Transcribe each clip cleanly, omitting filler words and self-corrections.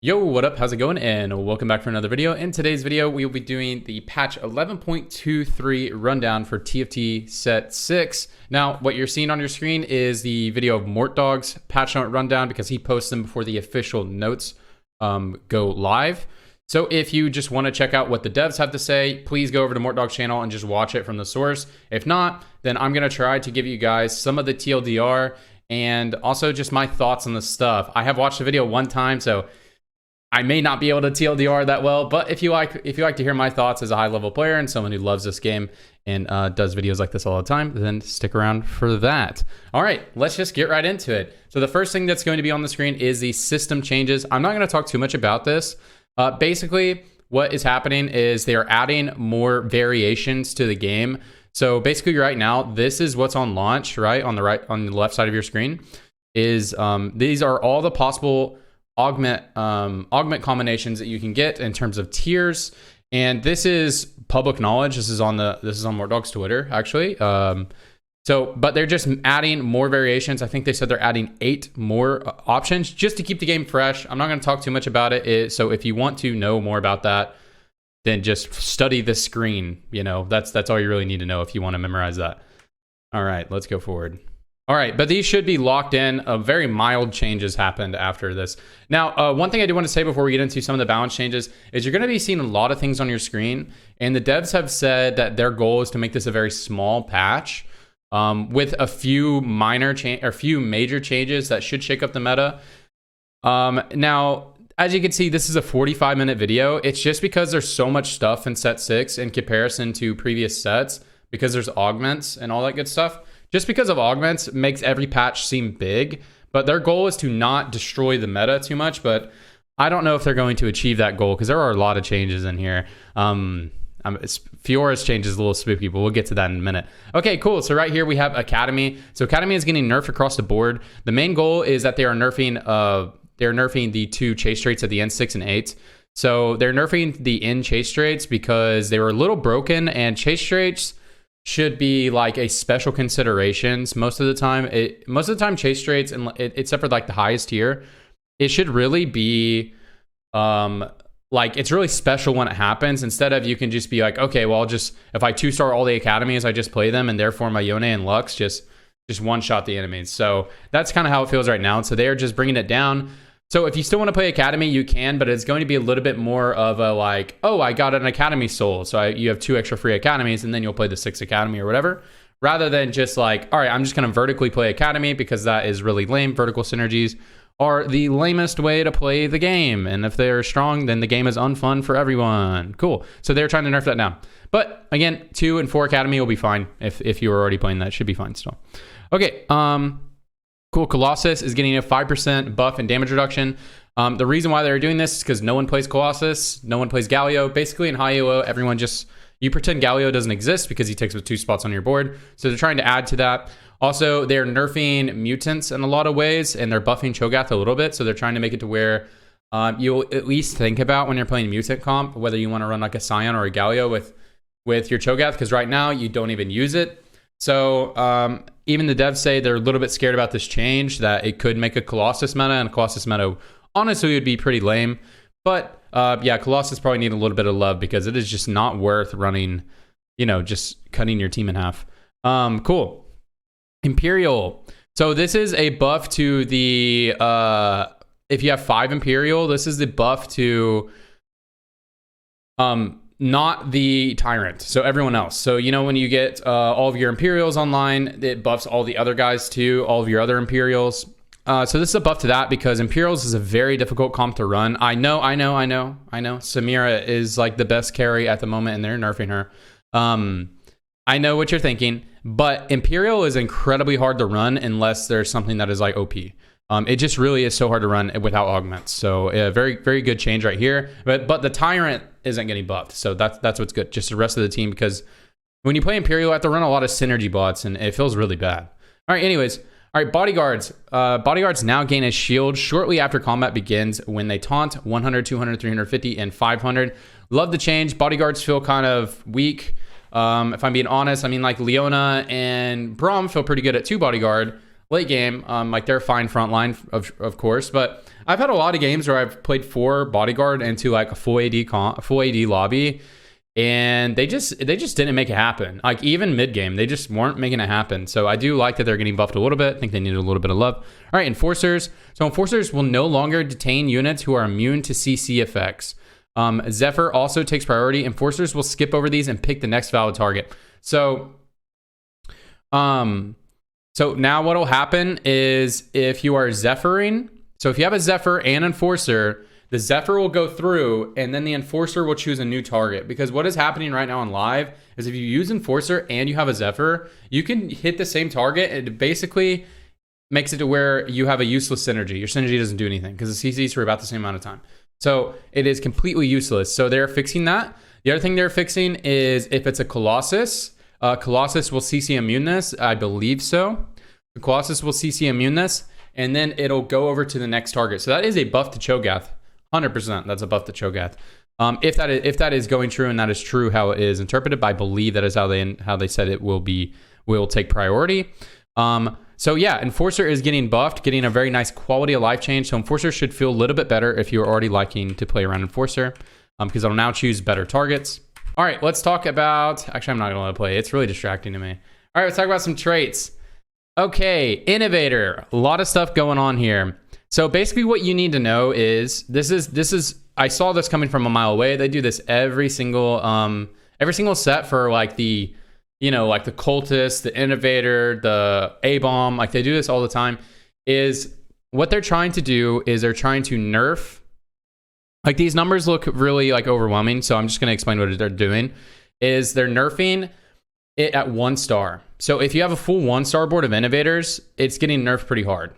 Yo, what up? How's it going? And welcome back for another video. In today's video, we will be doing the patch 11.23 rundown for TFT Set 6. Now, what you're seeing on your screen is the video of Mortdog's patch note rundown because he posts them before the official notes go live. So if you just want to check out what the devs have to say, please go over to Mortdog's channel and just watch it from the source. If not, then I'm going to try to give you guys some of the TLDR and also just my thoughts on the stuff. I have watched the video one time, so I may not be able to TLDR that well, but if you like to hear my thoughts as a high-level player and someone who loves this game and does videos like this all the time, then stick around for that. All right, let's just get right into it. So the first thing that's going to be on the screen is the system changes. I'm not going to talk too much about this. Basically, what is happening is they are adding more variations to the game. So basically, right now, this is what's on launch, right on the left side of your screen. Is these are all the possible augment combinations that you can get in terms of tiers, and this is public knowledge. This is on Mortdog's Twitter actually. But they're just adding more variations. I think they said they're adding 8 more options just to keep the game fresh. I'm not going to talk too much about it. So if you want to know more about that, then just study the screen. You know, that's all you really need to know if you want to memorize that. All right, let's go forward. All right, but these should be locked in. Very mild changes happened after this. Now, one thing I do want to say before we get into some of the balance changes is you're going to be seeing a lot of things on your screen, and the devs have said that their goal is to make this a very small patch with a few major changes that should shake up the meta. Now, as you can see, this is a 45-minute video. It's just because there's so much stuff in Set 6 in comparison to previous sets, because there's augments and all that good stuff. Just because of augments makes every patch seem big, but their goal is to not destroy the meta too much, but I don't know if they're going to achieve that goal because there are a lot of changes in here. Fiora's change is a little spooky, but we'll get to that in a minute. Okay, cool. So right here we have Academy. So Academy is getting nerfed across the board. The main goal is that they are nerfing the 2 chase traits at the end, 6 and 8. So they're nerfing the end chase traits because they were a little broken, and chase traits should be like a special considerations most of the time. Chase traits, and except for like the highest tier, it should really be like it's really special when it happens, instead of you can just be like, okay, well, if I 2-star all the academies, I just play them, and therefore my Yone and Lux just one-shot the enemies. So that's kind of how it feels right now. So they are just bringing it down. So if you still want to play Academy, you can, but it's going to be a little bit more of a like, oh, I got an Academy soul, so you have 2 extra free Academies, and then you'll play the 6th Academy or whatever, rather than just like, all right, I'm just going to vertically play Academy because that is really lame. Vertical synergies are the lamest way to play the game, and if they're strong, then the game is unfun for everyone. Cool. So they're trying to nerf that down. But again, 2 and 4 Academy will be fine if you were already playing that. It should be fine still. Okay, cool. Colossus is getting a 5% buff and damage reduction. The reason why they're doing this is because no one plays Colossus, no one plays Galio. Basically, in high ELO, everyone you pretend Galio doesn't exist because he takes up 2 spots on your board. So they're trying to add to that. Also, they're nerfing mutants in a lot of ways, and they're buffing Cho'Gath a little bit. So they're trying to make it to where you'll at least think about when you're playing mutant comp whether you want to run like a Scion or a Galio with your Cho'Gath, because right now you don't even use it. So even the devs say they're a little bit scared about this change, that it could make a Colossus meta, and a Colossus meta honestly would be pretty lame. But yeah, Colossus probably need a little bit of love because it is just not worth running, just cutting your team in half. Cool. Imperial. So this is a buff to the, if you have 5 Imperial, this is the buff to, not the Tyrant, so everyone else. So, when you get all of your Imperials online, it buffs all the other guys too, all of your other Imperials. So this is a buff to that because Imperials is a very difficult comp to run. I know. Samira is like the best carry at the moment, and they're nerfing her. I know what you're thinking, but Imperial is incredibly hard to run unless there's something that is like OP. It just really is so hard to run without augments. So very, very good change right here. But the Tyrant isn't getting buffed. So that's what's good. Just the rest of the team, because when you play Imperial, you have to run a lot of synergy bots, and it feels really bad. All right, anyways. All right, Bodyguards. Bodyguards now gain a shield shortly after combat begins when they taunt 100, 200, 350, and 500. Love the change. Bodyguards feel kind of weak. If I'm being honest, I mean, like Leona and Braum feel pretty good at 2 Bodyguard. late game, like they're fine frontline, of course. But I've had a lot of games where I've played 4 bodyguard into like a full AD lobby, and they just didn't make it happen. Like even mid game, they just weren't making it happen. So I do like that they're getting buffed a little bit. I think they need a little bit of love. All right, enforcers. So enforcers will no longer detain units who are immune to CC effects. Zephyr also takes priority. Enforcers will skip over these and pick the next valid target. So now what will happen is if you are Zephyring, so if you have a Zephyr and Enforcer, the Zephyr will go through and then the Enforcer will choose a new target. Because what is happening right now on live is if you use Enforcer and you have a Zephyr, you can hit the same target. It basically makes it to where you have a useless synergy. Your synergy doesn't do anything because the CCs are about the same amount of time. So it is completely useless. So they're fixing that. The other thing they're fixing is if it's a Colossus, Colossus will CC immuneness. I believe so. The Colossus will CC immuneness, and then it'll go over to the next target. So that is a buff to Cho'Gath. 100%. That's a buff to Cho'Gath. If that is going true, and that is true how it is interpreted, but I believe that is how they said it will take priority. So yeah, Enforcer is getting buffed, getting a very nice quality of life change. So Enforcer should feel a little bit better if you're already liking to play around Enforcer, because it'll now choose better targets. All right, let's talk about, actually I'm not gonna let it play. It's really distracting to me. All right, let's talk about some traits. Okay, Innovator, a lot of stuff going on here. So basically what you need to know is, this is, I saw this coming from a mile away. They do this every single set for like the, like the Cultist, the Innovator, the A-Bomb, like they do this all the time. Is what they're trying to do is they're trying to nerf, like these numbers look really like overwhelming. So I'm just going to explain what they're doing is they're nerfing it at 1 star. So if you have a full 1-star board of Innovators, it's getting nerfed pretty hard.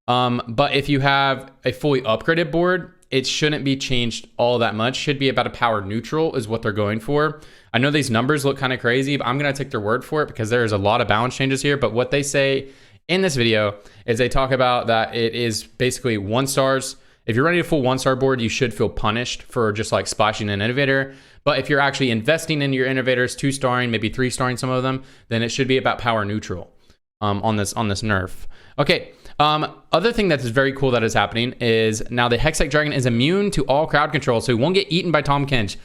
But if you have a fully upgraded board, it shouldn't be changed all that much. Should be about a power neutral is what they're going for. I know these numbers look kind of crazy, but I'm going to take their word for it because there's a lot of balance changes here. But what they say in this video is they talk about that it is basically 1 stars. If you're running a full 1-star board, you should feel punished for just like splashing an Innovator. But if you're actually investing in your Innovators, 2-starring, maybe 3-starring some of them, then it should be about power neutral on this nerf. Okay. Other thing that's very cool that is happening is now the Hextech Dragon is immune to all crowd control, so he won't get eaten by Tahm Kench.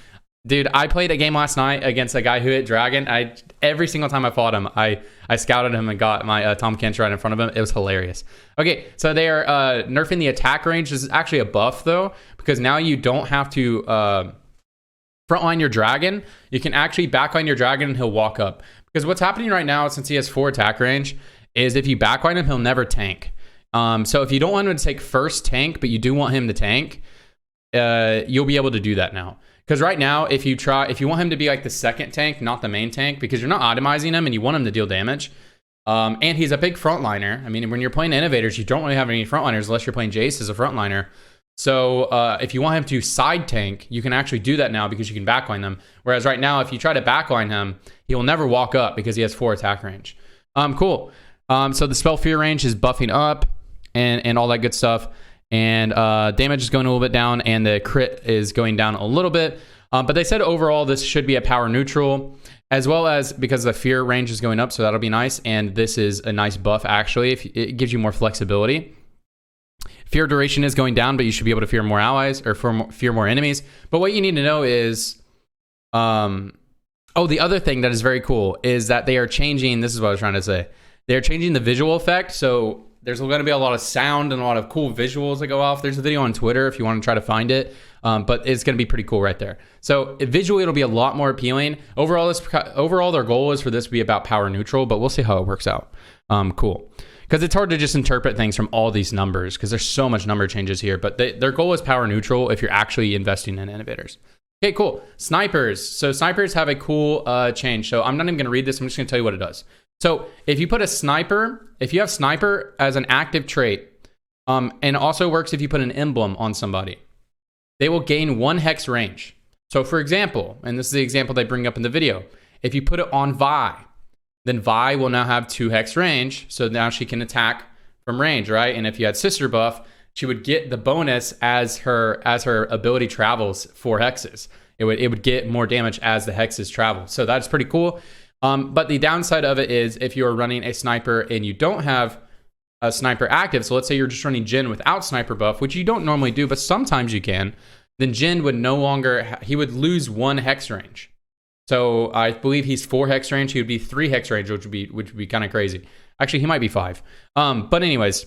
Dude, I played a game last night against a guy who hit Dragon. Every single time I fought him, I scouted him and got my Tahm Kench right in front of him. It was hilarious. Okay, so they are nerfing the attack range. This is actually a buff, though, because now you don't have to frontline your Dragon. You can actually backline your Dragon and he'll walk up. Because what's happening right now, since he has 4 attack range, is if you backline him, he'll never tank. So if you don't want him to take first tank, but you do want him to tank, you'll be able to do that now. Because right now, if you want him to be like the second tank, not the main tank, because you're not optimizing him and you want him to deal damage, and he's a big frontliner. I mean, when you're playing Innovators, you don't really have any frontliners unless you're playing Jace as a frontliner. So if you want him to side tank, you can actually do that now because you can backline them. Whereas right now, if you try to backline him, he will never walk up because he has 4 attack range. Cool. So the spell fear range is buffing up and all that good stuff. And damage is going a little bit down, and the crit is going down a little bit. But they said overall this should be a power neutral, as well as because the fear range is going up, so that'll be nice. And this is a nice buff, actually. It gives you more flexibility. Fear duration is going down, but you should be able to fear more allies or fear more enemies. But what you need to know is... the other thing that is very cool is that they are changing... This is what I was trying to say. They're changing the visual effect, so... There's going to be a lot of sound and a lot of cool visuals that go off. There's a video on Twitter if you want to try to find it, but it's going to be pretty cool right there. So visually, it'll be a lot more appealing. Overall, their goal is for this to be about power neutral, but we'll see how it works out. Cool. Because it's hard to just interpret things from all these numbers because there's so much number changes here, but their goal is power neutral if you're actually investing in Innovators. Okay, cool. Snipers. So snipers have a cool change. So I'm not even going to read this. I'm just going to tell you what it does. So if you put a sniper, if you have sniper as an active trait, and it also works if you put an emblem on somebody, they will gain 1 hex range. So for example, and this is the example they bring up in the video, if you put it on Vi, then Vi will now have 2 hex range. So now she can attack from range, right? And if you had sister buff, she would get the bonus as her ability travels 4 hexes. It would get more damage as the hexes travel. So that's pretty cool. But the downside of it is if you're running a sniper and you don't have sniper active, so let's say you're just running Jin without sniper buff, which you don't normally do, but sometimes you can, then Jin would no longer, he would lose 1 hex range. So I believe he's 4 hex range. He would be 3 hex range, which would be kind of crazy. Actually, he might be 5. But anyways,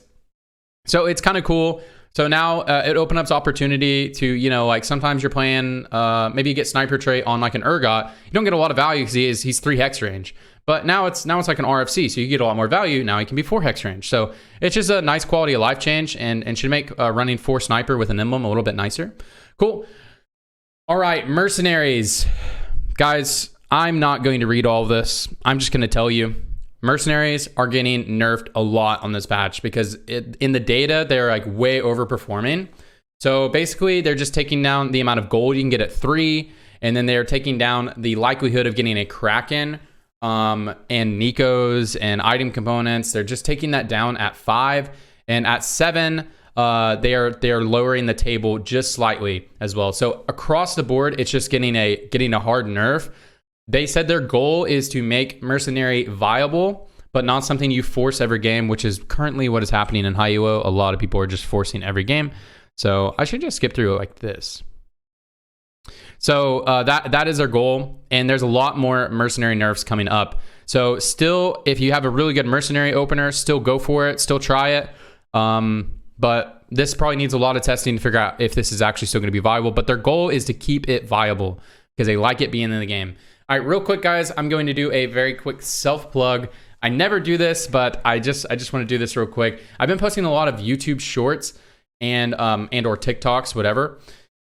so it's kind of cool. So now it opens up opportunity to, you know, like sometimes you're playing, maybe you get sniper trait on like an Urgot. You don't get a lot of value because he's 3 hex range. But now it's like an RFC, so you get a lot more value. Now he can be 4 hex range. So it's just a nice quality of life change and should make running 4 sniper with an emblem a little bit nicer. Cool. All right, mercenaries. Guys, I'm not going to read all of this. I'm just going to tell you. Mercenaries are getting nerfed a lot on this patch because in the data, they're like way overperforming. So basically, they're just taking down the amount of gold you can get at 3, and then they're taking down the likelihood of getting a Kraken and Nikos and item components. They're just taking that down at 5, and at 7, they are lowering the table just slightly as well. So across the board, it's just getting a hard nerf. They said their goal is to make Mercenary viable, but not something you force every game, which is currently what is happening in high elo. A lot of people are just forcing every game. So I should just skip through it like this. So that is their goal, and there's a lot more Mercenary nerfs coming up. So still, if you have a really good Mercenary opener, still go for it, still try it. But this probably needs a lot of testing to figure out if this is actually still going to be viable. But their goal is to keep it viable because they like it being in the game. All right, real quick, guys, I'm going to do a very quick self-plug. I never do this, but I just want to do this real quick. I've been posting a lot of YouTube shorts and or TikToks, whatever.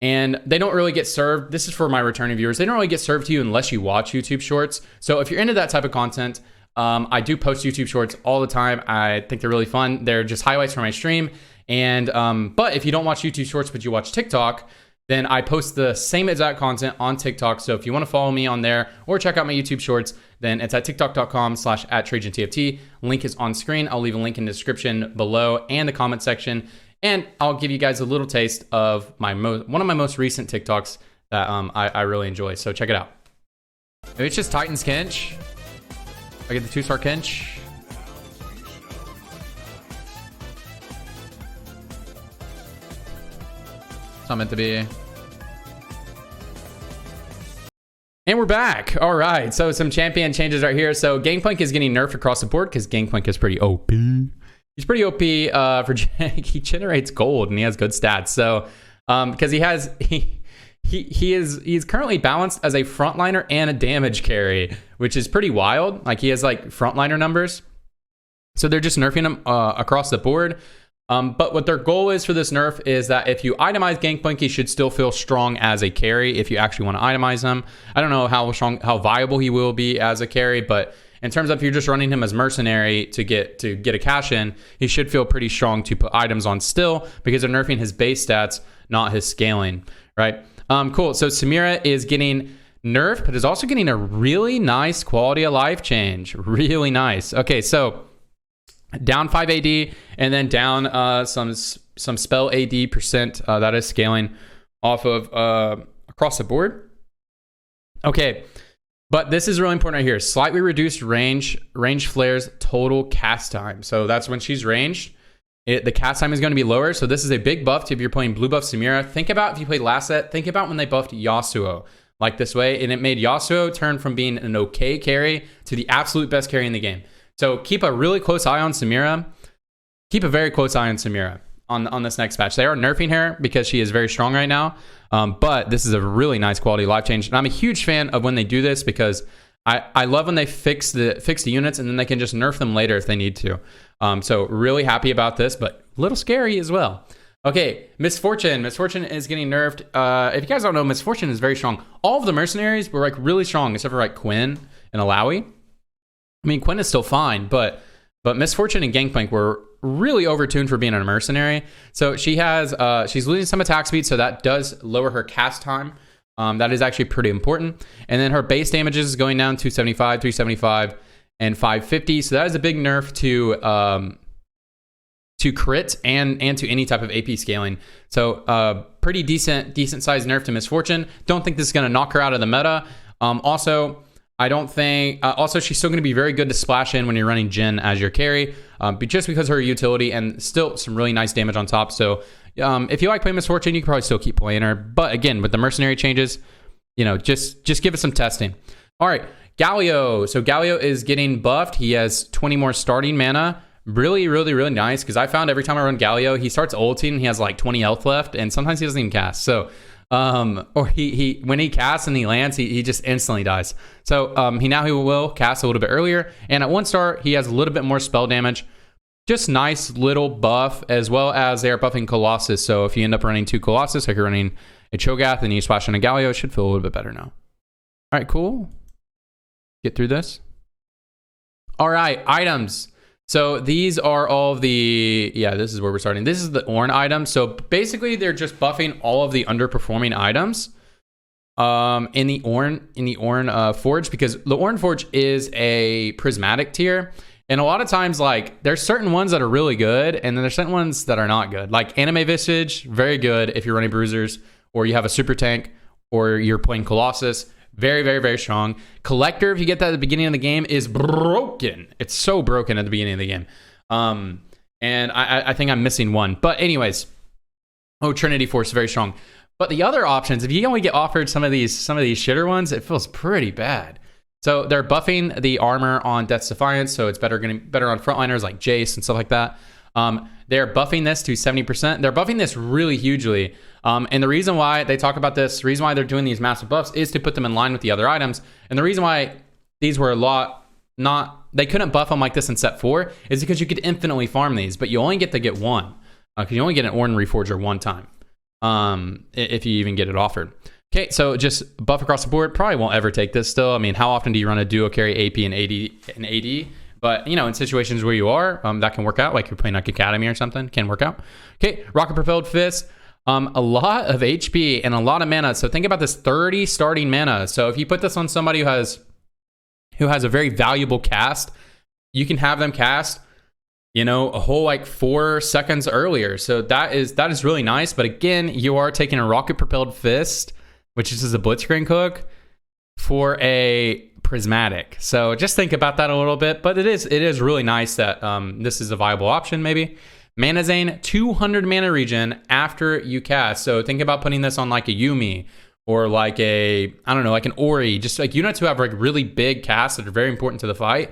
And they don't really get served. This is for my returning viewers. They don't really get served to you unless you watch YouTube shorts. So if you're into that type of content, I do post YouTube shorts all the time. I think they're really fun. They're just highlights from my stream. And but if you don't watch YouTube shorts, but you watch TikTok, then I post the same exact content on TikTok. So if you want to follow me on there or check out my YouTube shorts, then it's at tiktok.com/@TrajanTFT. Link is on screen. I'll leave a link in the description below and the comment section. And I'll give you guys a little taste of one of my most recent TikToks that I really enjoy. So check it out. It's just Titans Kench. I get the 2-star Kench. It's not meant to be. And we're back. All right. So some champion changes right here. So Gangplank is getting nerfed across the board because Gangplank is pretty OP. He's pretty OP he generates gold and he has good stats. So because he's currently balanced as a frontliner and a damage carry, which is pretty wild. Like he has like frontliner numbers. So they're just nerfing him across the board. But what their goal is for this nerf is that if you itemize Gangplank, he should still feel strong as a carry if you actually want to itemize him. I don't know how viable he will be as a carry, but in terms of if you're just running him as mercenary to get a cash in, he should feel pretty strong to put items on still because they're nerfing his base stats, not his scaling, right? Cool. So Samira is getting nerfed, but is also getting a really nice quality of life change. Really nice. Okay, so down 5 AD and then down some spell AD percent that is scaling off of across the board. Okay, but this is really important right here. Slightly reduced range flares total cast time. So that's when she's ranged. The cast time is going to be lower. So this is a big buff to if you're playing blue buff Samira. Think about if you played last set. Think about when they buffed Yasuo like this way, and it made Yasuo turn from being an okay carry to the absolute best carry in the game. So keep a really close eye on Samira. Keep a very close eye on Samira on this next patch. They are nerfing her because she is very strong right now. But this is a really nice quality life change. And I'm a huge fan of when they do this because I love when they fix the units and then they can just nerf them later if they need to. So really happy about this, but a little scary as well. Okay, Misfortune. Misfortune is getting nerfed. If you guys don't know, Misfortune is very strong. All of the mercenaries were like really strong except for like Quinn and Alawi. I mean, Quinn is still fine, but Misfortune and Gangplank were really overtuned for being a mercenary. So she's losing some attack speed, so that does lower her cast time. That is actually pretty important. And then her base damages is going down 275, 375, and 550. So that is a big nerf to crit and to any type of AP scaling. So pretty decent sized nerf to Misfortune. Don't think this is going to knock her out of the meta. Also, I don't think... also, she's still going to be very good to splash in when you're running Jhin as your carry, but just because of her utility and still some really nice damage on top. So if you like playing Miss Fortune, you can probably still keep playing her. But again, with the mercenary changes, you know, just give it some testing. All right, Galio. So Galio is getting buffed. He has 20 more starting mana. Really, really, really nice, because I found every time I run Galio, he starts ulting and he has like 20 health left, and sometimes he doesn't even cast. So, or he when he casts and he lands, he just instantly dies. So he will cast a little bit earlier, and at 1 star, he has a little bit more spell damage. Just nice little buff, as well as they are buffing Colossus. So if you end up running 2 Colossus, like you're running a Cho'Gath and you splash in a Galio, it should feel a little bit better now. All right, cool. Get through this. All right, items. So these are all of the, yeah, this is where we're starting. This is the Ornn items. So basically they're just buffing all of the underperforming items in the Ornn Forge, because the Ornn Forge is a prismatic tier. And a lot of times, like, there's certain ones that are really good, and then there's certain ones that are not good. Like Anime Visage, very good if you're running Bruisers, or you have a Super Tank, or you're playing Colossus. Very, very, very strong. Collector, if you get that at the beginning of the game, is broken. It's so broken at the beginning of the game. And I think I'm missing one. But anyways, Trinity Force, very strong. But the other options, if you only get offered some of these shitter ones, it feels pretty bad. So they're buffing the armor on Death's Defiance, so it's better on frontliners like Jace and stuff like that. They're buffing this to 70%. They're buffing this really hugely. And the reason why they talk about this, the reason why they're doing these massive buffs is to put them in line with the other items. And the reason why these were they couldn't buff them like this in set 4 is because you could infinitely farm these, but you only get to get one. Because you only get an Ornn Reforger one time. If you even get it offered. Okay, so just buff across the board. Probably won't ever take this still. I mean, how often do you run a duo carry AP and AD? But, you know, in situations where you are, that can work out. Like you're playing like Academy or something, can work out. Okay, Rocket Propelled Fist. A lot of HP and a lot of mana. So think about this 30 starting mana. So if you put this on somebody who has a very valuable cast, you can have them cast, you know, a whole like 4 seconds earlier. So that is really nice. But again, you are taking a Rocket Propelled Fist, which is a Blitzcrank hook, for a prismatic. So just think about that a little bit. But it is really nice that this is a viable option maybe. Mana Zane, 200 mana regen after you cast. So think about putting this on like a Yuumi or like a, I don't know, like an Ori. Just like units who have like really big casts that are very important to the fight.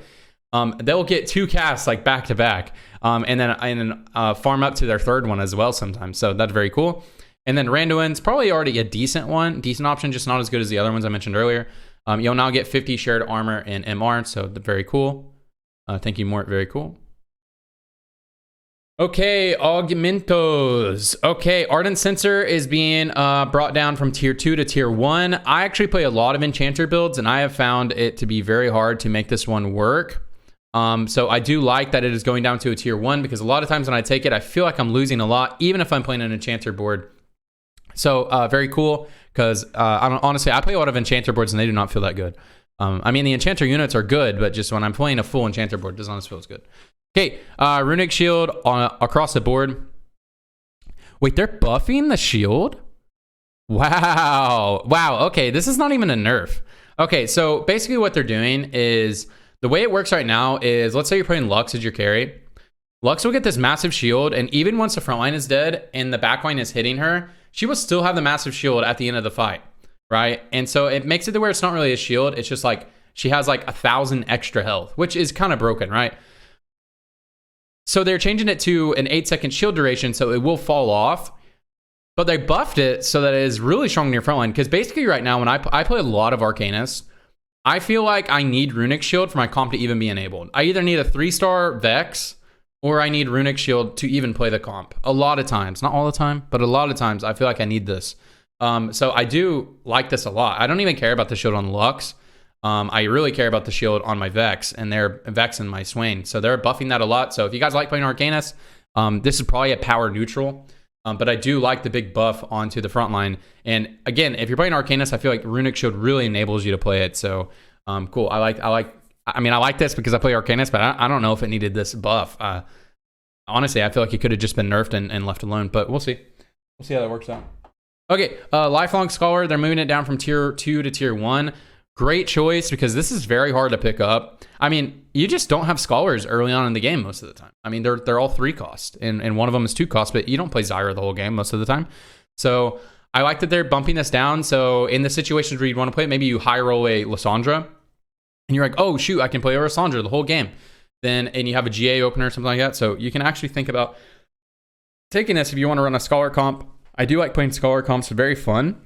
They'll get 2 casts like back to back. And then farm up to their 3rd one as well sometimes. So that's very cool. And then Randuin's probably already a decent option, just not as good as the other ones I mentioned earlier. You'll now get 50 shared armor and MR, so very cool. Thank you, Mort, very cool. Okay, Augmentos. Okay, Ardent Sensor is being brought down from tier 2 to tier 1. I actually play a lot of Enchanter builds, and I have found it to be very hard to make this one work. So I do like that it is going down to a tier 1, because a lot of times when I take it, I feel like I'm losing a lot, even if I'm playing an Enchanter board. So very cool, because honestly, I play a lot of Enchanter boards, and they do not feel that good. I mean, the Enchanter units are good, but just when I'm playing a full Enchanter board, it doesn't always feel as good. Okay, Runic Shield across the board. Wait, they're buffing the shield? Wow. Wow, okay, this is not even a nerf. Okay, so basically what they're doing is, the way it works right now is, let's say you're playing Lux as your carry. Lux will get this massive shield, and even once the front line is dead and the back line is hitting her, she will still have the massive shield at the end of the fight, right? And so it makes it to where it's not really a shield, it's just like, she has like 1,000 extra health, which is kind of broken, right? So they're changing it to an 8-second shield duration, so it will fall off. But they buffed it so that it is really strong in your front line. Because basically right now, when I play a lot of Arcanist, I feel like I need Runic Shield for my comp to even be enabled. I either need a 3-star Vex, or I need Runic Shield to even play the comp. A lot of times, not all the time, but a lot of times I feel like I need this. So I do like this a lot. I don't even care about the shield on Lux. I really care about the shield on my Vex, and they're Vex and my Swain. So they're buffing that a lot. So if you guys like playing Arcanist, this is probably a power neutral. But I do like the big buff onto the front line. And again, if you're playing Arcanist, I feel like Runic Shield really enables you to play it. So cool. I like this because I play Arcanist, but I don't know if it needed this buff. Honestly, I feel like it could have just been nerfed and left alone, but we'll see. We'll see how that works out. Okay, Lifelong Scholar, they're moving it down from tier 2 to tier 1. great choice because this is very hard to pick up. I mean, you just don't have scholars early on in the game most of the time. I mean, they're all 3 cost, and one of them is 2 cost, but you don't play Zyra the whole game most of the time. So I like that they're bumping this down. So in the situations where you'd want to play it, maybe you high roll a Lissandra, and you're like, oh shoot, I can play over Lissandra the whole game. And you have a GA opener or something like that. So you can actually think about taking this if you want to run a scholar comp. I do like playing scholar comps, very fun.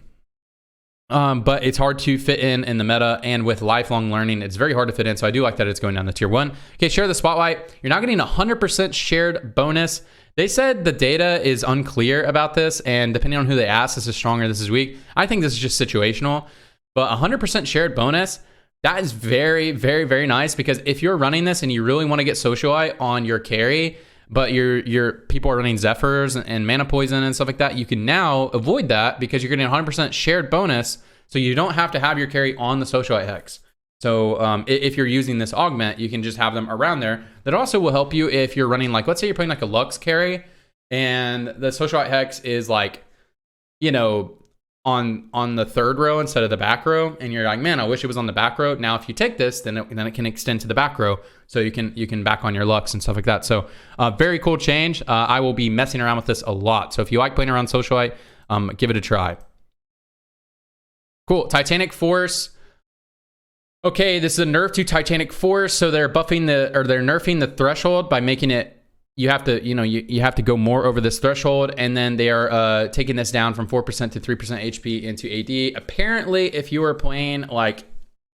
But it's hard to fit in the meta, and with lifelong learning, it's very hard to fit in. So I do like that it's going down to tier 1. Okay, share the spotlight. You're not getting 100% shared bonus. They said the data is unclear about this, and depending on who they ask, this is stronger, this is weak. I think this is just situational, but 100% shared bonus, that is very, very, very nice, because if you're running this and you really want to get socialite on your carry, but your people are running Zephyrs and Mana Poison and stuff like that, you can now avoid that because you're getting 100% shared bonus, so you don't have to have your carry on the socialite hex. So if you're using this augment, you can just have them around there. That also will help you if you're running, like, let's say you're playing like a Lux carry, and the socialite hex is like, you know, on the 3rd row instead of the back row, and you're like, man, I wish it was on the back row. Now if you take this, then it can extend to the back row, so you can back on your Lux and stuff like that. So very cool change. I will be messing around with this a lot. So if you like playing around socialite, give it a try. Cool. Titanic Force. Okay, this is a nerf to Titanic Force. So they're nerfing the threshold by making it, you have to, you have to go more over this threshold, and then they are taking this down from 4% to 3% HP into AD. Apparently, if you were playing like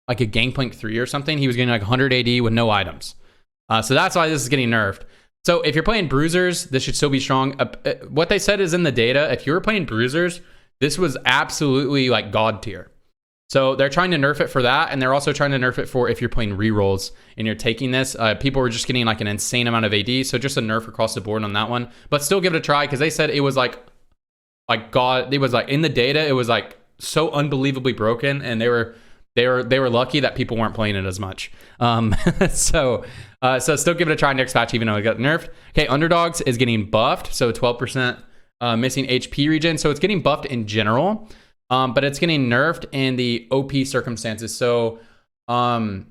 a Gangplank 3 or something, he was getting like 100 AD with no items. So that's why this is getting nerfed. So if you're playing Bruisers, this should still be strong. What they said is in the data, if you were playing Bruisers, this was absolutely like God tier. So they're trying to nerf it for that, and they're also trying to nerf it for if you're playing rerolls and you're taking this. People were just getting like an insane amount of AD, so just a nerf across the board on that one. But still give it a try, because they said it was like God. It was like in the data, it was like so unbelievably broken, and they were lucky that people weren't playing it as much. So still give it a try next patch, even though it got nerfed. Okay, Underdogs is getting buffed, so 12% missing HP regen, so it's getting buffed in general. But it's getting nerfed in the OP circumstances. So the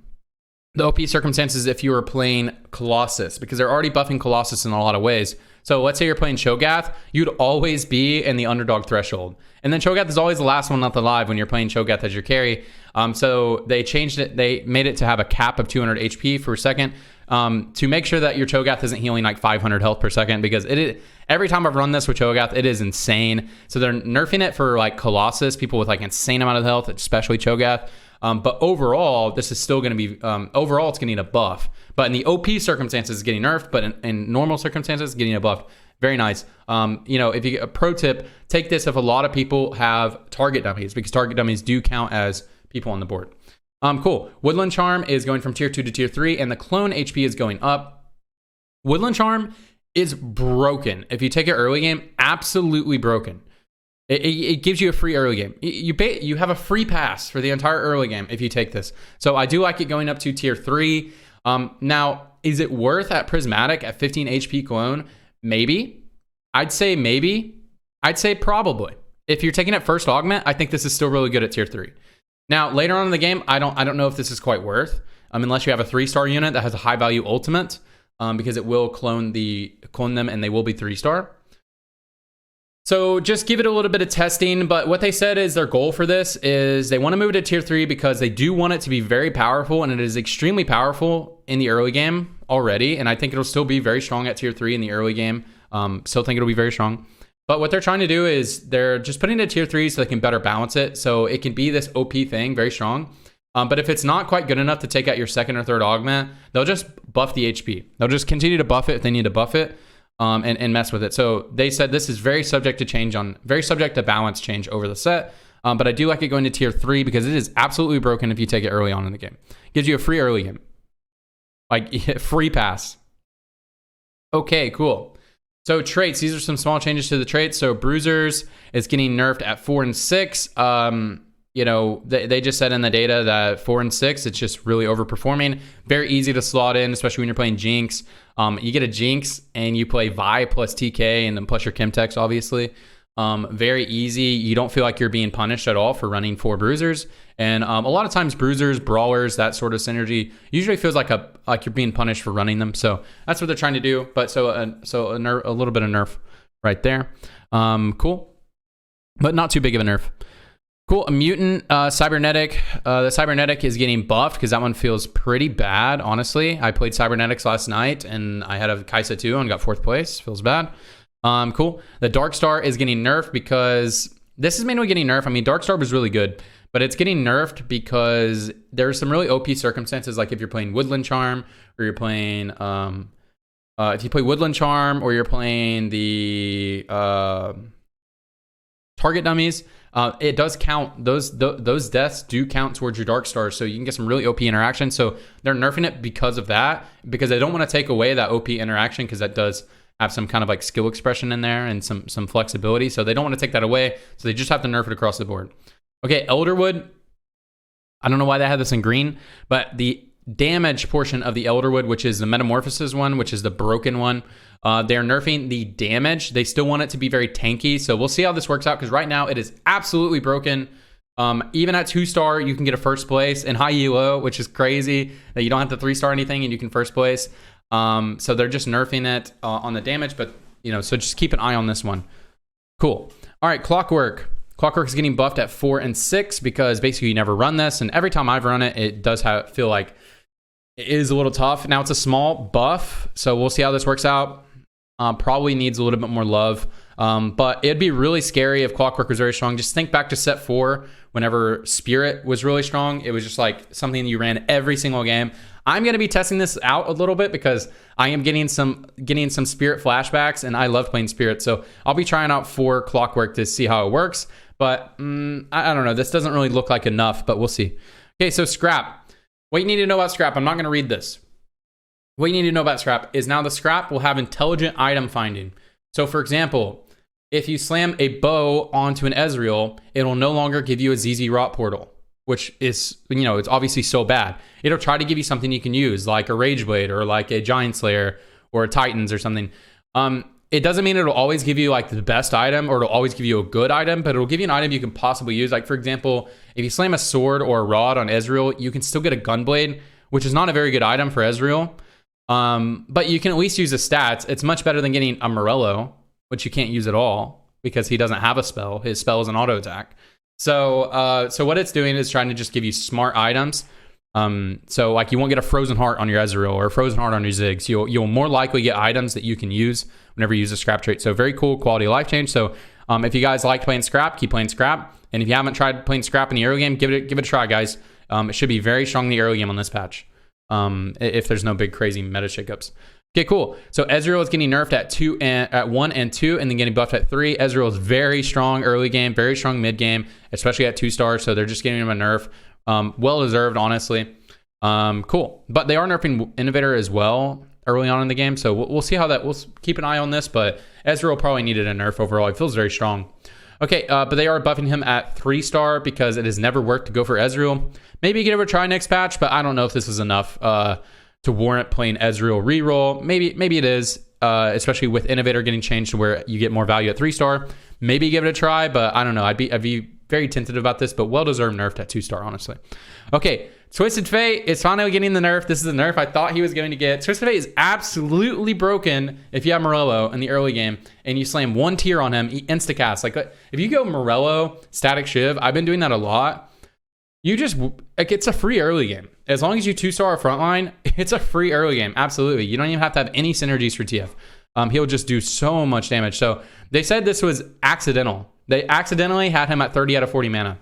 OP circumstances if you were playing Colossus, because they're already buffing Colossus in a lot of ways. So let's say you're playing Cho'Gath, you'd always be in the underdog threshold. And then Cho'Gath is always the last one left alive when you're playing Cho'Gath as your carry. So they changed it. They made it to have a cap of 200 HP per second to make sure that your Cho'Gath isn't healing like 500 health per second, because every time I've run this with Cho'Gath, it is insane. So they're nerfing it for like Colossus, people with like insane amount of health, especially Cho'Gath. But overall, this is still going to be, overall, it's getting a buff. But in the OP circumstances, it's getting nerfed, but in normal circumstances, it's getting a buff. Very nice. If you get a pro tip, take this if a lot of people have target dummies, because target dummies do count as people on the board. Cool. Woodland Charm is going from tier 2 to tier 3, and the clone HP is going up. Woodland Charm is broken. If you take it early game, absolutely broken. It gives you a free early game. You have a free pass for the entire early game if you take this. So I do like it going up to tier 3. Now, is it worth at Prismatic at 15 HP clone? Maybe. I'd say maybe. I'd say probably. If you're taking it first augment, I think this is still really good at tier 3. Now, later on in the game, I don't know if this is quite worth, unless you have a 3-star unit that has a high value ultimate, because it will clone them and they will be 3-star. So just give it a little bit of testing. But what they said is their goal for this is they want to move it to tier 3 because they do want it to be very powerful, and it is extremely powerful in the early game already. And I think it'll still be very strong at tier 3 in the early game. Still think it'll be very strong. But what they're trying to do is they're just putting it at tier 3 so they can better balance it. So it can be this OP thing, very strong. But if it's not quite good enough to take out your second or third augment, they'll just buff the HP. They'll just continue to buff it if they need to buff it. And mess with it. So they said this is very subject to balance change over the set. But I do like it going to tier 3 because it is absolutely broken if you take it early on in the game. Gives you a free early game. Like free pass. Okay, cool. So traits, these are some small changes to the traits. So Bruisers is getting nerfed at 4 and 6. They just said in the data that 4 and 6, it's just really overperforming. Very easy to slot in, especially when you're playing Jinx. You get a Jinx and you play Vi plus TK and then plus your Chemtex, obviously. Very easy. You don't feel like you're being punished at all for running 4 bruisers. And a lot of times bruisers, brawlers, that sort of synergy usually feels like you're being punished for running them. So that's what they're trying to do. But so a little bit of nerf right there. Cool, but not too big of a nerf. Cool. A mutant cybernetic. The cybernetic is getting buffed because that one feels pretty bad. Honestly, I played cybernetics last night and I had a Kaisa 2 and got 4th place. Feels bad. Cool. The Dark Star is getting nerfed because this is mainly getting nerfed. I mean, Dark Star was really good, but it's getting nerfed because there's some really OP circumstances. Like if you're playing Woodland Charm, or you're playing, if you play Woodland Charm, or you're playing the target dummies, it does count. Those deaths do count towards your Dark Star, so you can get some really OP interaction. So they're nerfing it because of that, because they don't want to take away that OP interaction, because that does have some kind of like skill expression in there and some flexibility. So they don't want to take that away. So they just have to nerf it across the board. Okay, Elderwood. I don't know why they had this in green, but the damage portion of the Elderwood, which is the Metamorphosis one, which is the broken one, they're nerfing the damage. They still want it to be very tanky. So we'll see how this works out, because right now it is absolutely broken. Even at 2-star, you can get a 1st place, and high elo, which is crazy that you don't have to 3-star anything and you can 1st place. So they're just nerfing it on the damage, but so just keep an eye on this one. Cool. All right, Clockwork. Clockwork is getting buffed at 4 and 6 because basically you never run this, and every time I've run it, it does feel like it is a little tough. Now it's a small buff, so we'll see how this works out. Probably needs a little bit more love, but it'd be really scary if Clockwork was very strong. Just think back to set 4, whenever Spirit was really strong. It was just like something you ran every single game. I'm going to be testing this out a little bit because I am getting some Spirit flashbacks, and I love playing Spirit. So I'll be trying out 4 Clockwork to see how it works. But I don't know. This doesn't really look like enough, but we'll see. Okay, so Scrap. What you need to know about Scrap, I'm not going to read this. What you need to know about Scrap is now the Scrap will have intelligent item finding. So for example, if you slam a bow onto an Ezreal, it will no longer give you a ZZ Rot portal, which is, it's obviously so bad. It'll try to give you something you can use, like a Rage Blade or like a Giant Slayer or a Titans or something. It doesn't mean it'll always give you like the best item, or it'll always give you a good item, but it'll give you an item you can possibly use. Like for example, if you slam a sword or a rod on Ezreal, you can still get a Gunblade, which is not a very good item for Ezreal. But you can at least use the stats. It's much better than getting a Morello, which you can't use at all because he doesn't have a spell. His spell is an auto attack. So what it's doing is trying to just give you smart items. So like you won't get a Frozen Heart on your Ezreal or a Frozen Heart on your Ziggs. You'll more likely get items that you can use whenever you use a Scrap trait. So very cool quality of life change. So if you guys like playing Scrap, keep playing Scrap. And if you haven't tried playing Scrap in the early game, give it a try, guys. It should be very strong in the early game on this patch. If there's no big crazy meta shakeups. Okay, cool. So Ezreal is getting nerfed at 1 and 2, and then getting buffed at 3. Ezreal is very strong early game, very strong mid game, especially at 2 stars. So they're just getting him a nerf. Well deserved, honestly. Cool. But they are nerfing Innovator as well early on in the game. So we'll see how that. We'll keep an eye on this. But Ezreal probably needed a nerf overall. He feels very strong. Okay, but they are buffing him at 3-star because it has never worked to go for Ezreal. Maybe give it a try next patch, but I don't know if this is enough to warrant playing Ezreal reroll. Maybe it is, especially with Innovator getting changed to where you get more value at 3-star. Maybe give it a try, but I don't know. I'd be very tentative about this, but well-deserved nerfed at 2-star, honestly. Okay, Twisted Fate is finally getting the nerf. This is the nerf I thought he was going to get. Twisted Fate is absolutely broken if you have Morello in the early game and you slam 1 tier on him, he insta-cast. Like, if you go Morello, Static Shiv, I've been doing that a lot. You just, like, it's a free early game. As long as you 2-star frontline, it's a free early game. Absolutely. You don't even have to have any synergies for TF. He'll just do so much damage. So they said this was accidental. They accidentally had him at 30 out of 40 mana.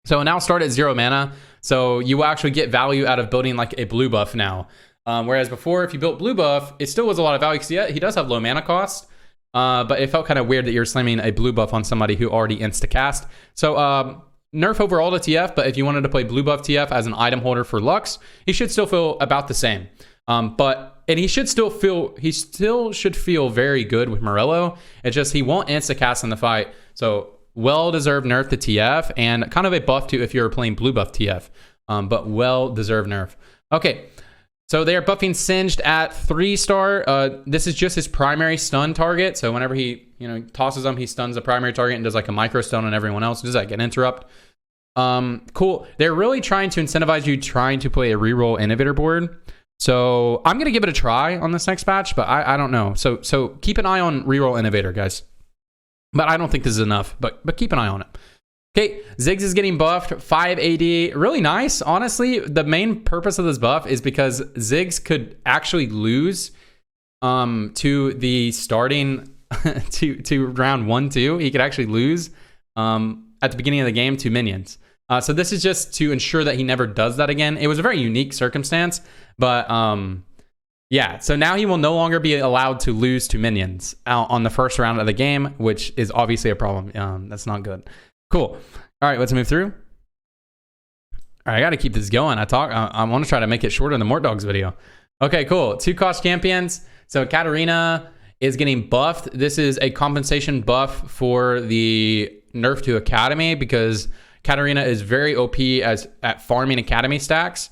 So now start at 0 mana. So you will actually get value out of building like a blue buff now. Whereas before, if you built blue buff, it still was a lot of value because he does have low mana cost. But it felt kind of weird that you're slamming a blue buff on somebody who already insta-cast. So nerf overall to TF, but if you wanted to play blue buff TF as an item holder for Lux, he should still feel about the same. And he still should feel very good with Morello. It's just he won't insta-cast in the fight. So well-deserved nerf to TF, and kind of a buff to if you're playing blue buff TF. But well-deserved nerf. Okay, So they are buffing Singed at 3-star. This is just his primary stun target. So whenever he, tosses them, he stuns the primary target and does like a micro stun on everyone else. Does that get interrupt? Cool. They're really trying to incentivize you trying to play a reroll innovator board. So I'm gonna give it a try on this next patch, but I don't know. So keep an eye on reroll innovator, guys. But I don't think this is enough. But keep an eye on it. Okay, Ziggs is getting buffed, 5 AD, really nice. Honestly, the main purpose of this buff is because Ziggs could actually lose to the starting to round 1-2. He could actually lose at the beginning of the game to minions. So this is just to ensure that he never does that again. It was a very unique circumstance, but yeah. So now he will no longer be allowed to lose to minions on the first round of the game, which is obviously a problem. That's not good. Cool. All right, let's move through. All right, I got to keep this going. I want to try to make it shorter than the Mort Dogs video. Okay, cool. 2 cost champions. So Katarina is getting buffed. This is a compensation buff for the nerf to Academy because Katarina is very OP at farming Academy stacks.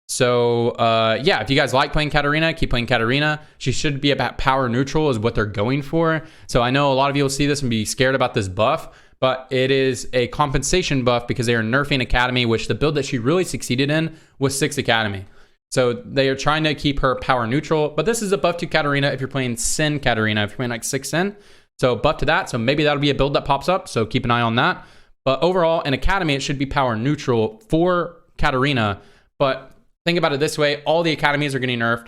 So yeah, if you guys like playing Katarina, keep playing Katarina. She should be about power neutral is what they're going for. So I know a lot of you will see this and be scared about this buff, but it is a compensation buff because they are nerfing Academy, which the build that she really succeeded in was 6 Academy. So they are trying to keep her power neutral, but this is a buff to Katarina if you're playing Sin Katarina, if you're playing like 6 Sin. So buff to that. So maybe that'll be a build that pops up. So keep an eye on that. But overall, in Academy, it should be power neutral for Katarina. But think about it this way. All the Academies are getting nerfed.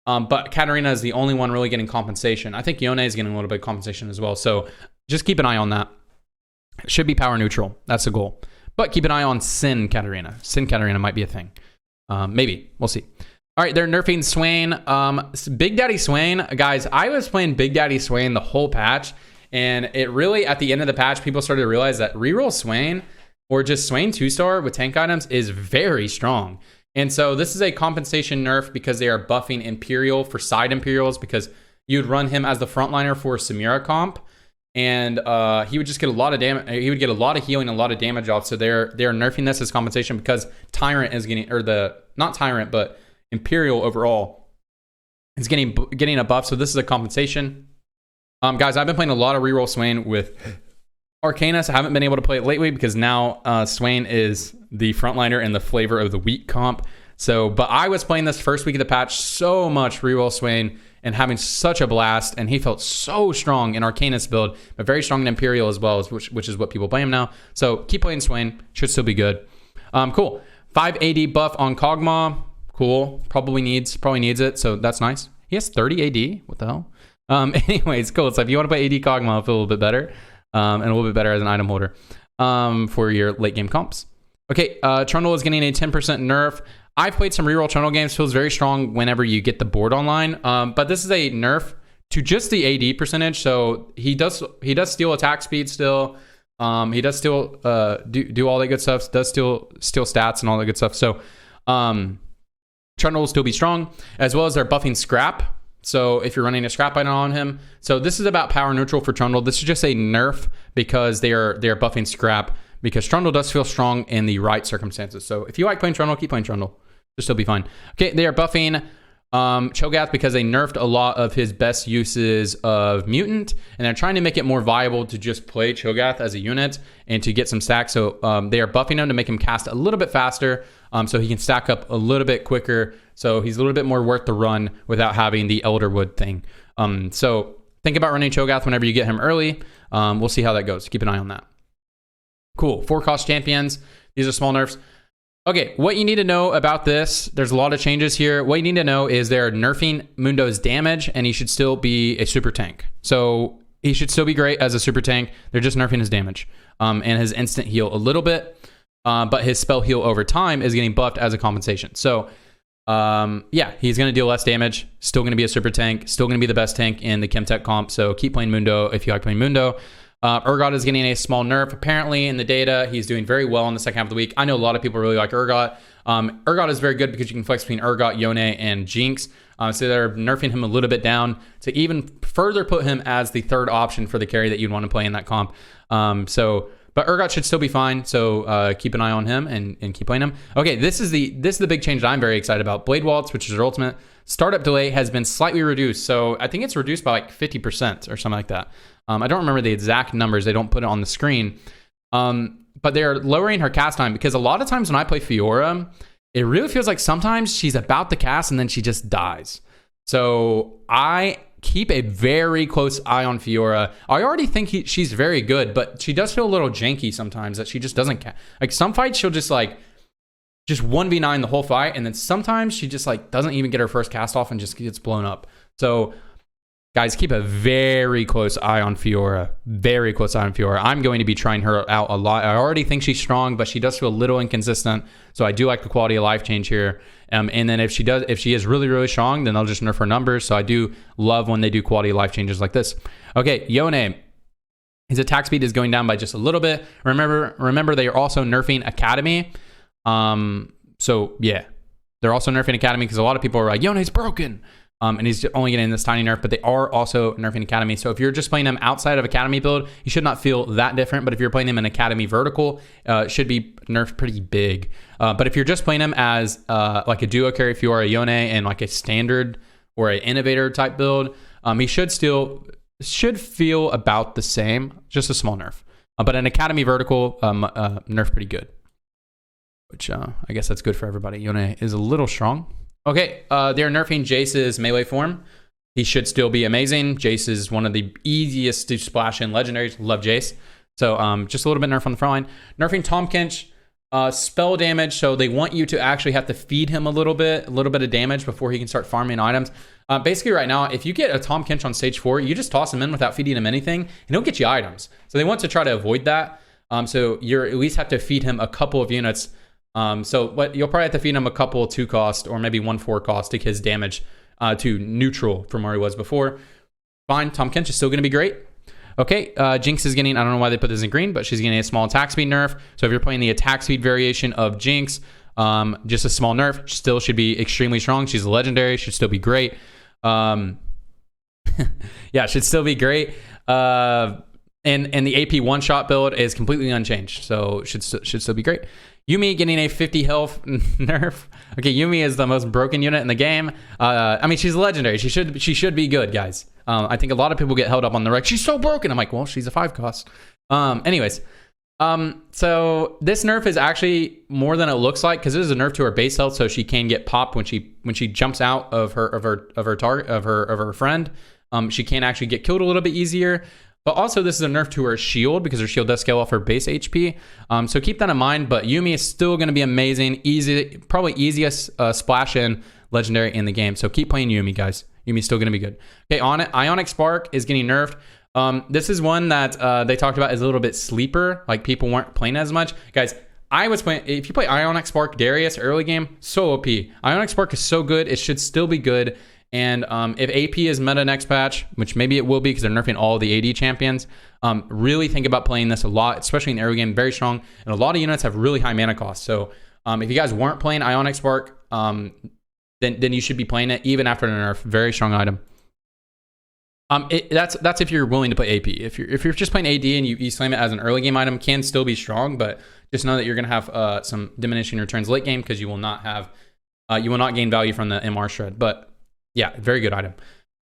But Katarina is the only one really getting compensation. I think Yone is getting a little bit of compensation as well. So just keep an eye on that. It should be power neutral. That's the goal. But keep an eye on Sin Katarina. Sin Katarina might be a thing. Maybe. We'll see. All right, they're nerfing Swain. Big Daddy Swain. Guys, I was playing Big Daddy Swain the whole patch. And it really, at the end of the patch, people started to realize that reroll Swain or just Swain 2-star with tank items is very strong. And so this is a compensation nerf because they are buffing Imperial for side Imperials because you'd run him as the frontliner for Samira comp. And he would just get a lot of damage. He would get a lot of healing, a lot of damage off. So they're nerfing this as compensation because Tyrant is getting, or not Tyrant, but Imperial overall is getting a buff. So this is a compensation. Guys, I've been playing a lot of reroll Swain with Arcanus. I haven't been able to play it lately because now Swain is the frontliner and the flavor of the week comp. So, but I was playing this first week of the patch so much reroll Swain and having such a blast, and he felt so strong in Arcanus build, but very strong in Imperial as well, which is what people play him now. So keep playing Swain, should still be good. Cool. 5 AD buff on Kog'Maw. Cool. Probably needs it, so that's nice. He has 30 AD. What the hell? Anyways, cool. So if you want to play AD Kog'Maw, it'll feel a little bit better, and a little bit better as an item holder for your late game comps. Okay, Trundle is getting a 10% nerf. I've played some reroll Trundle games. Feels very strong whenever you get the board online. But this is a nerf to just the AD percentage. So he does steal attack speed still. He does still do all that good stuff. Does still steal stats and all that good stuff. So Trundle will still be strong, as well as they're buffing Scrap. So if you're running a Scrap item on him. So this is about power neutral for Trundle. This is just a nerf because they are buffing Scrap, because Trundle does feel strong in the right circumstances. So if you like playing Trundle, keep playing Trundle. You'll still be fine. Okay, they are buffing Cho'Gath because they nerfed a lot of his best uses of Mutant, and they're trying to make it more viable to just play Cho'Gath as a unit and to get some stacks. So they are buffing him to make him cast a little bit faster, so he can stack up a little bit quicker. So he's a little bit more worth the run without having the Elderwood thing. So think about running Cho'Gath whenever you get him early. We'll see how that goes. Keep an eye on that. Cool. 4 cost champions. These are small nerfs. Okay, what you need to know about this, there's a lot of changes here. What you need to know is they're nerfing Mundo's damage, and he should still be a super tank. So he should still be great as a super tank. They're just nerfing his damage and his instant heal a little bit. But his spell heal over time is getting buffed as a compensation. So yeah, he's going to deal less damage. Still going to be a super tank. Still going to be the best tank in the Chemtech comp. So keep playing Mundo if you like playing Mundo. Urgot is getting a small nerf. Apparently, in the data, he's doing very well in the second half of the week. I know a lot of people really like Urgot. Urgot is very good because you can flex between Urgot, Yone, and Jinx. So they're nerfing him a little bit down to even further put him as the third option for the carry that you'd want to play in that comp. So But Urgot should still be fine. So keep an eye on him and keep playing him. Okay, this is the big change that I'm very excited about. Blade Waltz, which is her ultimate. Startup delay has been slightly reduced. So I think it's reduced by like 50% or something like that. I don't remember the exact numbers. They don't put it on the screen. But they're lowering her cast time because a lot of times when I play Fiora, it really feels like sometimes she's about to cast and then she just dies. So I keep a very close eye on Fiora. I already think she's very good, but she does feel a little janky sometimes that she just doesn't cast. Like some fights she'll just 1v9 the whole fight, and then sometimes she just like doesn't even get her first cast off and just gets blown up. So guys, keep a very close eye on Fiora. Very close eye on Fiora. I'm going to be trying her out a lot. I already think she's strong, but she does feel a little inconsistent. So I do like the quality of life change here. And then if she is really, really strong, then they'll just nerf her numbers. So I do love when they do quality of life changes like this. Okay, Yone. His attack speed is going down by just a little bit. Remember they are also nerfing Academy. So yeah, they're also nerfing Academy because a lot of people are like, Yone's broken. And he's only getting this tiny nerf, but they are also nerfing Academy. So if you're just playing him outside of Academy build, you should not feel that different. But if you're playing him in Academy vertical, it should be nerfed pretty big. But if you're just playing him as like a duo carry Fiora Yone and like a standard or an innovator type build, he should feel about the same, just a small nerf. But an Academy vertical, nerf pretty good, which I guess that's good for everybody. Yone is a little strong. Okay, they're nerfing Jace's melee form. He should still be amazing. Jace is one of the easiest to splash in legendaries. Love Jace. So just a little bit nerf on the front line. Nerfing Tahm Kench, spell damage. So they want you to actually have to feed him a little bit of damage before he can start farming items. Basically right now, if you get a Tahm Kench on stage 4, you just toss him in without feeding him anything, and he'll get you items. So they want to try to avoid that. So you at least have to feed him a couple of units. But you'll probably have to feed him a couple 2 cost or maybe 1/4 cost to his damage to neutral from where he was before. Fine, Tahm Kench is still going to be great. Okay, Jinx is getting, I don't know why they put this in green, but she's getting a small attack speed nerf. So if you're playing the attack speed variation of Jinx, just a small nerf, still should be extremely strong. She's a legendary, should still be great. Yeah, should still be great. And the AP one-shot build is completely unchanged, so should still be great. Yumi getting a 50 health nerf. Okay, Yumi is the most broken unit in the game. I mean, she's a legendary. She should be good, guys. I think a lot of people get held up on the wreck. She's so broken. I'm like, well, she's a 5 cost. Anyways, so this nerf is actually more than it looks like because it is a nerf to her base health, so she can get popped when she jumps out of her friend. She can actually get killed a little bit easier. But also, this is a nerf to her shield because her shield does scale off her base HP. So keep that in mind. But Yumi is still going to be amazing. Probably easiest splash in legendary in the game. So keep playing Yumi, guys. Yumi's still going to be good. Okay, Ionic Spark is getting nerfed. This is one that they talked about as a little bit sleeper. Like people weren't playing as much. Guys, I was playing. If you play Ionic Spark Darius early game, so OP. Ionic Spark is so good. It should still be good. And if AP is meta next patch, which maybe it will be because they're nerfing all the AD champions, really think about playing this a lot, especially in the early game, very strong. And a lot of units have really high mana costs. So if you guys weren't playing Ionic Spark, then you should be playing it even after the nerf. Very strong item. That's if you're willing to play AP. If you're just playing AD and you slam it as an early game item, can still be strong, but just know that you're going to have some diminishing returns late game because you will not gain value from the MR shred. But yeah, very good item.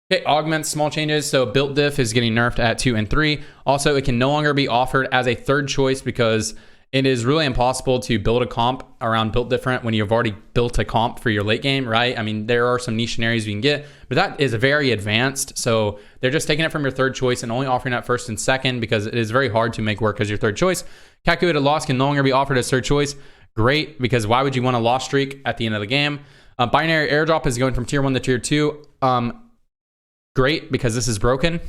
Okay, augments, small changes. So built diff is getting nerfed at 2 and 3. Also, it can no longer be offered as a third choice because it is really impossible to build a comp around built different when you've already built a comp for your late game, right? I mean, there are some niche scenarios you can get, but that is very advanced. So they're just taking it from your third choice and only offering that first and second because it is very hard to make work as your third choice. Calculated loss can no longer be offered as third choice. Great, because why would you want a loss streak at the end of the game? Binary airdrop is going from tier 1 to tier 2. Great, because this is broken,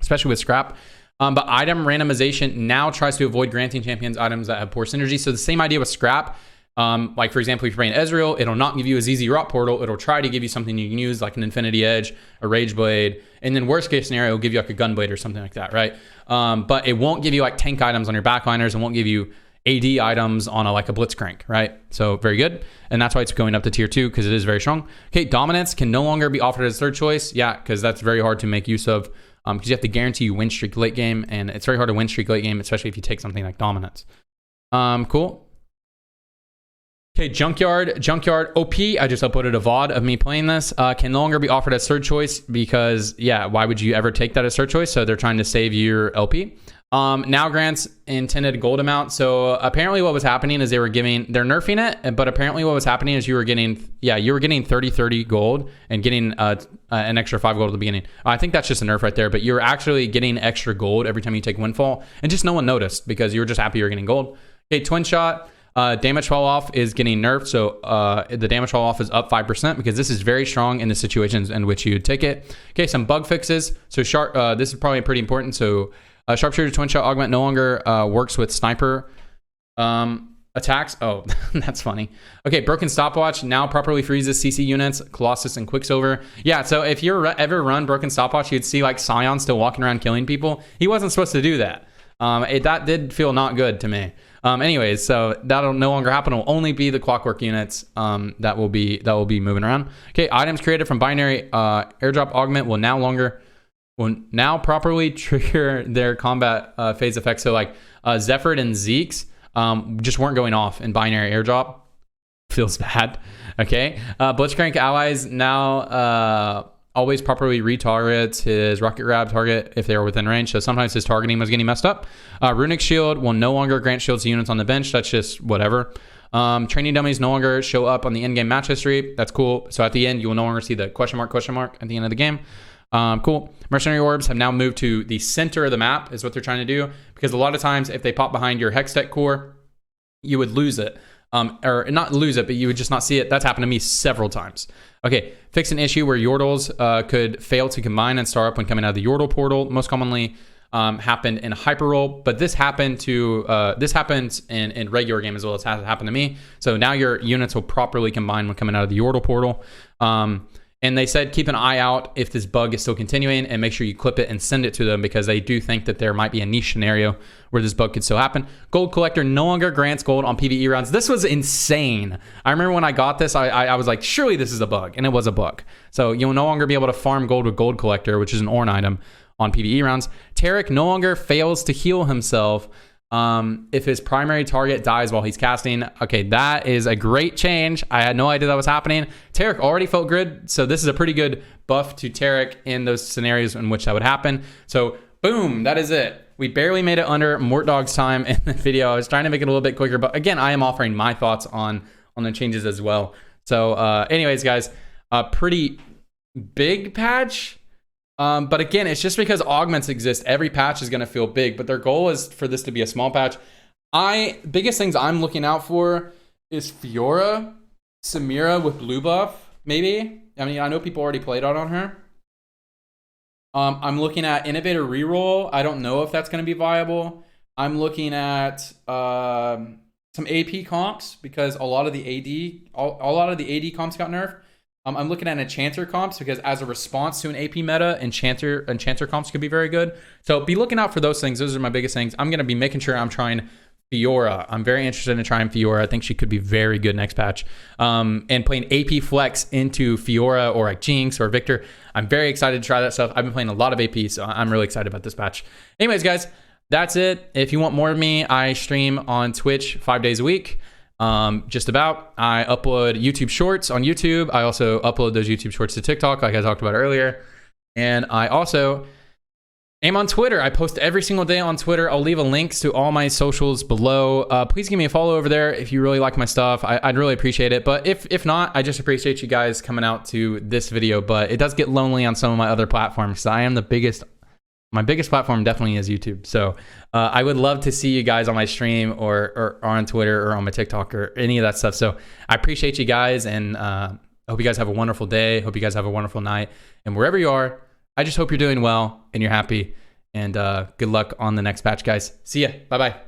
especially with scrap. But item randomization now tries to avoid granting champions items that have poor synergy. So the same idea with scrap. Like, for example, if you're playing Ezreal, it'll not give you a ZZ Rot Portal. It'll try to give you something you can use, like an Infinity Edge, a Rage Blade, and then worst case scenario, it'll give you like a Gunblade or something like that, right? But it won't give you like tank items on your backliners and won't give you AD items on like a Blitzcrank, right? So very good. And that's why it's going up to tier 2 because it is very strong. Okay, dominance can no longer be offered as third choice. Yeah, because that's very hard to make use of. because you have to guarantee you win streak late game, and it's very hard to win streak late game, especially if you take something like dominance. Cool. Okay, Junkyard OP. I just uploaded a VOD of me playing this. Can no longer be offered as third choice because, yeah, why would you ever take that as third choice? So they're trying to save your LP. Now grants intended gold amount. So apparently what was happening is they're nerfing it, but apparently what was happening is you were getting 30 gold and getting an extra 5 gold at the beginning. I think that's just a nerf right there, but you're actually getting extra gold every time you take windfall, and just no one noticed because you were just happy you were getting gold. Okay, twin shot. Damage fall off is getting nerfed, so the damage fall off is up 5% because this is very strong in the situations in which you take it. Okay, some bug fixes. So this is probably pretty important. So sharpshooter twin shot augment no longer works with sniper attacks. Oh, that's funny. Okay, broken stopwatch now properly freezes CC units, Colossus, and Quicksilver. Yeah, so if you ever run broken stopwatch, you'd see like Scion still walking around killing people. He wasn't supposed to do that. That did feel not good to me. Anyways, so that'll no longer happen. It'll only be the clockwork units that will be moving around. Okay, items created from binary airdrop augment will now properly trigger their combat phase effects. So like Zephyr and Zeke's just weren't going off in binary airdrop. Feels bad. Okay, Blitzcrank allies now always properly retargets his rocket grab target if they are within range. So sometimes his targeting was getting messed up. Runic shield will no longer grant shields to units on the bench. That's just whatever. Training dummies no longer show up on the in-game match history. That's cool. So at the end, you will no longer see the question mark at the end of the game. Cool. Mercenary orbs have now moved to the center of the map is what they're trying to do, because a lot of times if they pop behind your hex tech core, you would lose it. Or not lose it, but you would just not see it. That's happened to me several times. Okay, fix an issue where Yordles could fail to combine and star up when coming out of the Yordle portal. Most commonly happened in hyper roll, but this happens in regular game as well as has happened to me. So now your units will properly combine when coming out of the Yordle portal. And they said keep an eye out if this bug is still continuing, and make sure you clip it and send it to them, because they do think that there might be a niche scenario where this bug could still happen. Gold collector no longer grants gold on PvE rounds. This was insane. I remember when I got this, I was like, surely this is a bug, and it was a bug. So you'll no longer be able to farm gold with gold collector, which is an Ornn item, on PvE rounds. Tarek no longer fails to heal himself if his primary target dies while he's casting. Okay, that is a great change. I had no idea that was happening. Tarek already felt good, so this is a pretty good buff to Tarek in those scenarios in which that would happen. So boom, that is it. We barely made it under Mortdog's time in the video. I was trying to make it a little bit quicker, but again, I am offering my thoughts on the changes as well. So anyways, guys, a pretty big patch. But again, it's just because augments exist. Every patch is going to feel big, but their goal is for this to be a small patch. Biggest things I'm looking out for is Fiora, Samira with blue buff, maybe. I mean, I know people already played out on her. I'm looking at Innovator Reroll. I don't know if that's going to be viable. I'm looking at some AP comps, because a lot of the AD comps got nerfed. I'm looking at Enchanter comps, because as a response to an AP meta, Enchanter comps could be very good. So be looking out for those things. Those are my biggest things. I'm going to be making sure I'm trying Fiora. I'm very interested in trying Fiora. I think she could be very good next patch. And playing AP Flex into Fiora or like Jinx or Victor. I'm very excited to try that stuff. I've been playing a lot of AP, so I'm really excited about this patch. Anyways, guys, that's it. If you want more of me, I stream on Twitch 5 days a week. Just about. I upload YouTube shorts on YouTube. I also upload those YouTube shorts to TikTok, like I talked about earlier. And I also am on Twitter. I post every single day on Twitter. I'll leave a links to all my socials below. Please give me a follow over there if you really like my stuff. I'd really appreciate it. But if not, I just appreciate you guys coming out to this video. But it does get lonely on some of my other platforms, because I am the biggest. My biggest platform definitely is YouTube. So I would love to see you guys on my stream or on Twitter or on my TikTok or any of that stuff. So I appreciate you guys, and I hope you guys have a wonderful day. Hope you guys have a wonderful night. And wherever you are, I just hope you're doing well and you're happy. And good luck on the next patch, guys. See ya. Bye-bye.